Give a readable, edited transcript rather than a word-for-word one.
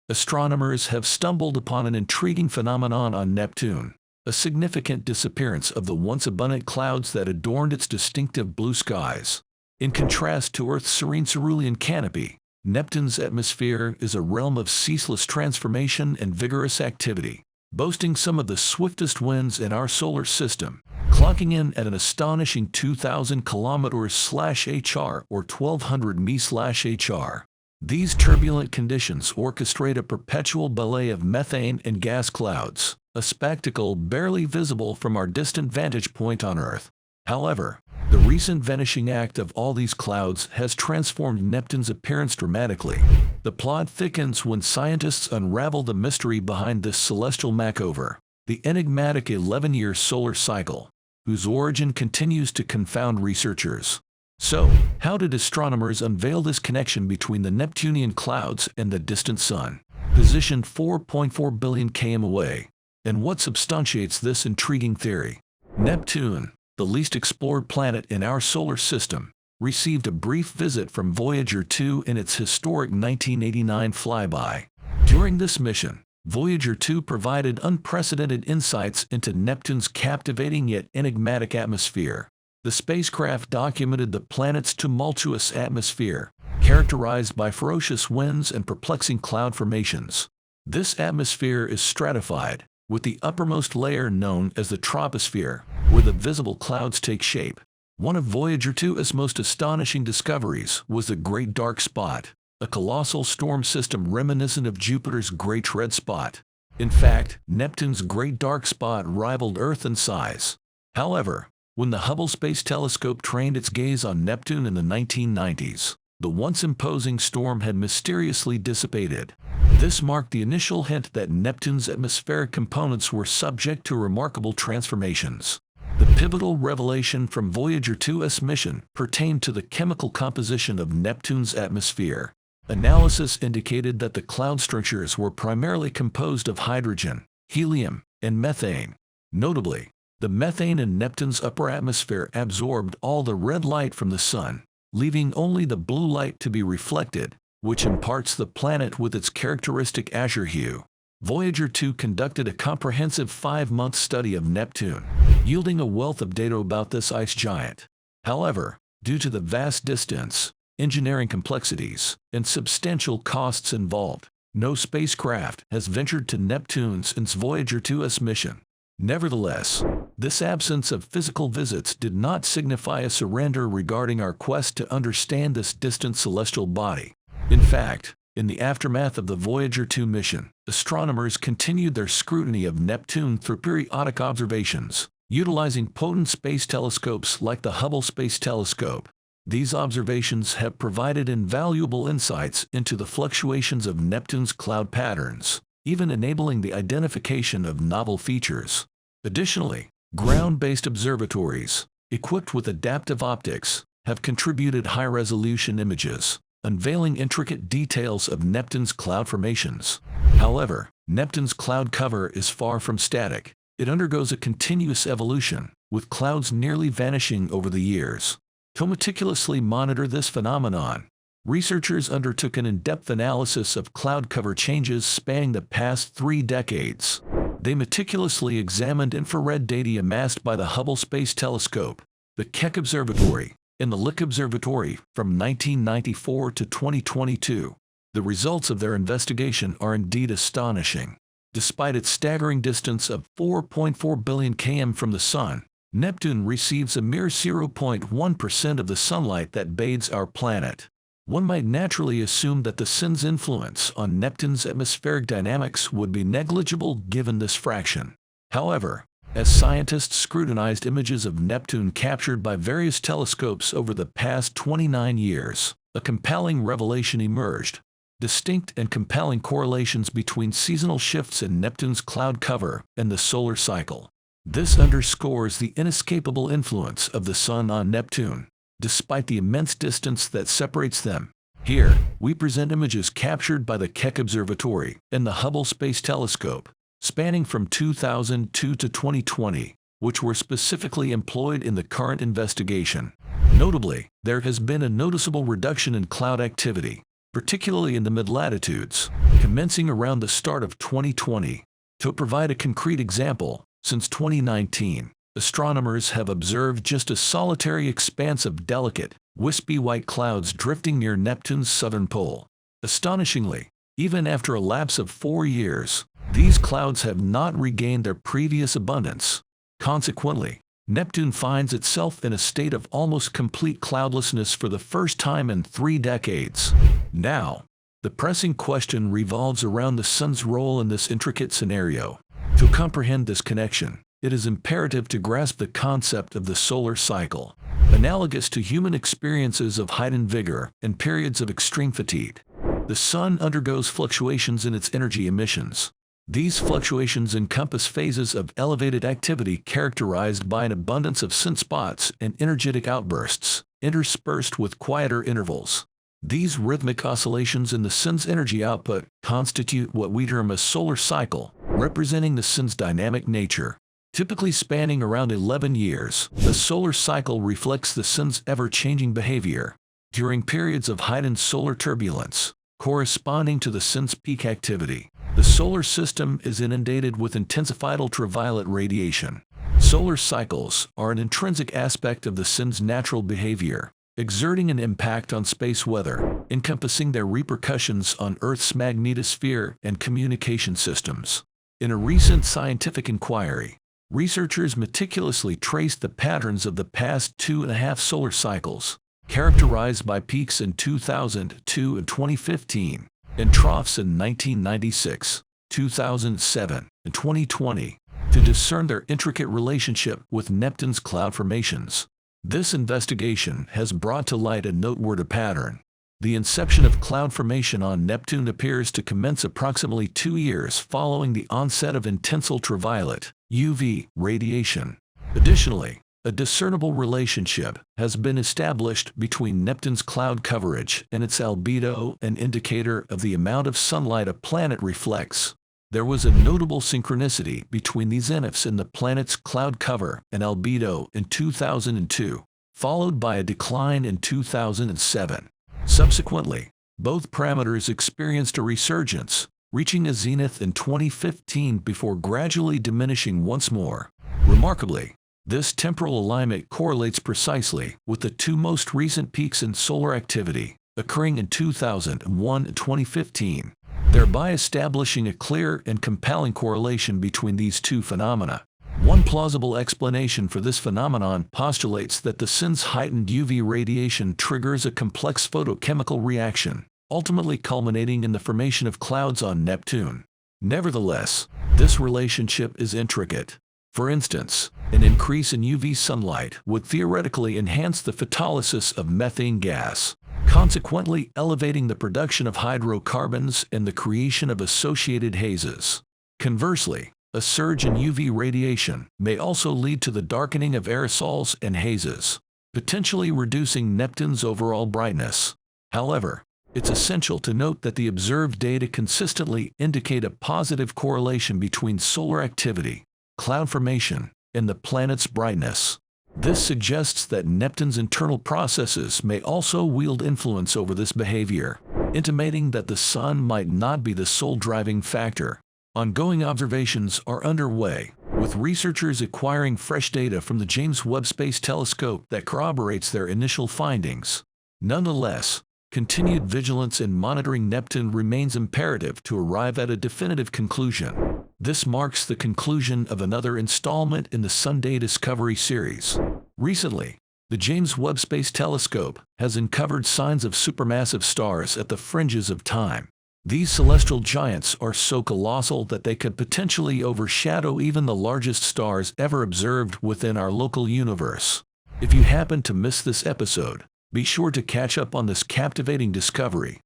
astronomers have stumbled upon an intriguing phenomenon on Neptune, a significant disappearance of the once abundant clouds that adorned its distinctive blue skies. In contrast to Earth's serene cerulean canopy, Neptune's atmosphere is a realm of ceaseless transformation and vigorous activity, boasting some of the swiftest winds in our solar system, clocking in at an astonishing 2,000 km/h or 1,200 mph. These turbulent conditions orchestrate a perpetual ballet of methane and gas clouds, a spectacle barely visible from our distant vantage point on Earth. However, the recent vanishing act of all these clouds has transformed Neptune's appearance dramatically. The plot thickens when scientists unravel the mystery behind this celestial makeover, the enigmatic 11-year solar cycle, whose origin continues to confound researchers. So, how did astronomers unveil this connection between the Neptunian clouds and the distant Sun, positioned 4.4 billion km away? And what substantiates this intriguing theory? Neptune, the least explored planet in our solar system, received a brief visit from Voyager 2 in its historic 1989 flyby. During this mission, Voyager 2 provided unprecedented insights into Neptune's captivating yet enigmatic atmosphere. The spacecraft documented the planet's tumultuous atmosphere, characterized by ferocious winds and perplexing cloud formations. This atmosphere is stratified, with the uppermost layer known as the troposphere, where the visible clouds take shape. One of Voyager 2's most astonishing discoveries was the Great Dark Spot, a colossal storm system reminiscent of Jupiter's Great Red Spot. In fact, Neptune's Great Dark Spot rivaled Earth in size. However, when the Hubble Space Telescope trained its gaze on Neptune in the 1990s, the once imposing storm had mysteriously dissipated. This marked the initial hint that Neptune's atmospheric components were subject to remarkable transformations. The pivotal revelation from Voyager 2's mission pertained to the chemical composition of Neptune's atmosphere. Analysis indicated that the cloud structures were primarily composed of hydrogen, helium, and methane. Notably, the methane in Neptune's upper atmosphere absorbed all the red light from the Sun, leaving only the blue light to be reflected, which imparts the planet with its characteristic azure hue. Voyager 2 conducted a comprehensive 5-month study of Neptune, yielding a wealth of data about this ice giant. However, due to the vast distance, engineering complexities, and substantial costs involved, no spacecraft has ventured to Neptune since Voyager 2's mission. Nevertheless, this absence of physical visits did not signify a surrender regarding our quest to understand this distant celestial body. In fact, in the aftermath of the Voyager 2 mission, astronomers continued their scrutiny of Neptune through periodic observations, utilizing potent space telescopes like the Hubble Space Telescope. These observations have provided invaluable insights into the fluctuations of Neptune's cloud patterns, even enabling the identification of novel features. Additionally, ground-based observatories, equipped with adaptive optics, have contributed high-resolution images, unveiling intricate details of Neptune's cloud formations. However, Neptune's cloud cover is far from static. It undergoes a continuous evolution, with clouds nearly vanishing over the years. To meticulously monitor this phenomenon, researchers undertook an in-depth analysis of cloud cover changes spanning the past 3 decades. They meticulously examined infrared data amassed by the Hubble Space Telescope, the Keck Observatory, and the Lick Observatory from 1994 to 2022. The results of their investigation are indeed astonishing. Despite its staggering distance of 4.4 billion km from the Sun, Neptune receives a mere 0.1% of the sunlight that bathes our planet. One might naturally assume that the Sun's influence on Neptune's atmospheric dynamics would be negligible given this fraction. However, as scientists scrutinized images of Neptune captured by various telescopes over the past 29 years, a compelling revelation emerged: distinct and compelling correlations between seasonal shifts in Neptune's cloud cover and the solar cycle. This underscores the inescapable influence of the Sun on Neptune, despite the immense distance that separates them. Here, we present images captured by the Keck Observatory and the Hubble Space Telescope, spanning from 2002 to 2020, which were specifically employed in the current investigation. Notably, there has been a noticeable reduction in cloud activity, particularly in the mid-latitudes, commencing around the start of 2020. To provide a concrete example, since 2019, astronomers have observed just a solitary expanse of delicate, wispy white clouds drifting near Neptune's southern pole. Astonishingly, even after a lapse of 4 years, these clouds have not regained their previous abundance. Consequently, Neptune finds itself in a state of almost complete cloudlessness for the first time in 3 decades. Now, the pressing question revolves around the Sun's role in this intricate scenario. To comprehend this connection, it is imperative to grasp the concept of the solar cycle. Analogous to human experiences of heightened vigor and periods of extreme fatigue, the Sun undergoes fluctuations in its energy emissions. These fluctuations encompass phases of elevated activity characterized by an abundance of sunspots and energetic outbursts, interspersed with quieter intervals. These rhythmic oscillations in the Sun's energy output constitute what we term a solar cycle, representing the Sun's dynamic nature. Typically spanning around 11 years, the solar cycle reflects the Sun's ever-changing behavior. During periods of heightened solar turbulence, corresponding to the Sun's peak activity, the solar system is inundated with intensified ultraviolet radiation. Solar cycles are an intrinsic aspect of the Sun's natural behavior, exerting an impact on space weather, encompassing their repercussions on Earth's magnetosphere and communication systems. In a recent scientific inquiry, researchers meticulously traced the patterns of the past 2.5 solar cycles, characterized by peaks in 2002 and 2015, and troughs in 1996, 2007, and 2020, to discern their intricate relationship with Neptune's cloud formations. This investigation has brought to light a noteworthy pattern. The inception of cloud formation on Neptune appears to commence approximately 2 years following the onset of intense ultraviolet (UV) radiation. Additionally, a discernible relationship has been established between Neptune's cloud coverage and its albedo, an indicator of the amount of sunlight a planet reflects. There was a notable synchronicity between these zeniths in the planet's cloud cover and albedo in 2002, followed by a decline in 2007. Subsequently, both parameters experienced a resurgence, reaching a zenith in 2015 before gradually diminishing once more. Remarkably, this temporal alignment correlates precisely with the 2 most recent peaks in solar activity, occurring in 2001 and 2015, thereby establishing a clear and compelling correlation between these 2 phenomena. One plausible explanation for this phenomenon postulates that the Sun's heightened UV radiation triggers a complex photochemical reaction, ultimately culminating in the formation of clouds on Neptune. Nevertheless, this relationship is intricate. For instance, an increase in UV sunlight would theoretically enhance the photolysis of methane gas, consequently elevating the production of hydrocarbons and the creation of associated hazes. Conversely, a surge in UV radiation may also lead to the darkening of aerosols and hazes, potentially reducing Neptune's overall brightness. However, it's essential to note that the observed data consistently indicate a positive correlation between solar activity, cloud formation, and the planet's brightness. This suggests that Neptune's internal processes may also wield influence over this behavior, intimating that the Sun might not be the sole driving factor. Ongoing observations are underway, with researchers acquiring fresh data from the James Webb Space Telescope that corroborates their initial findings. Nonetheless, continued vigilance in monitoring Neptune remains imperative to arrive at a definitive conclusion. This marks the conclusion of another installment in the Sunday Discovery series. Recently, the James Webb Space Telescope has uncovered signs of supermassive stars at the fringes of time. These celestial giants are so colossal that they could potentially overshadow even the largest stars ever observed within our local universe. If you happen to miss this episode, be sure to catch up on this captivating discovery.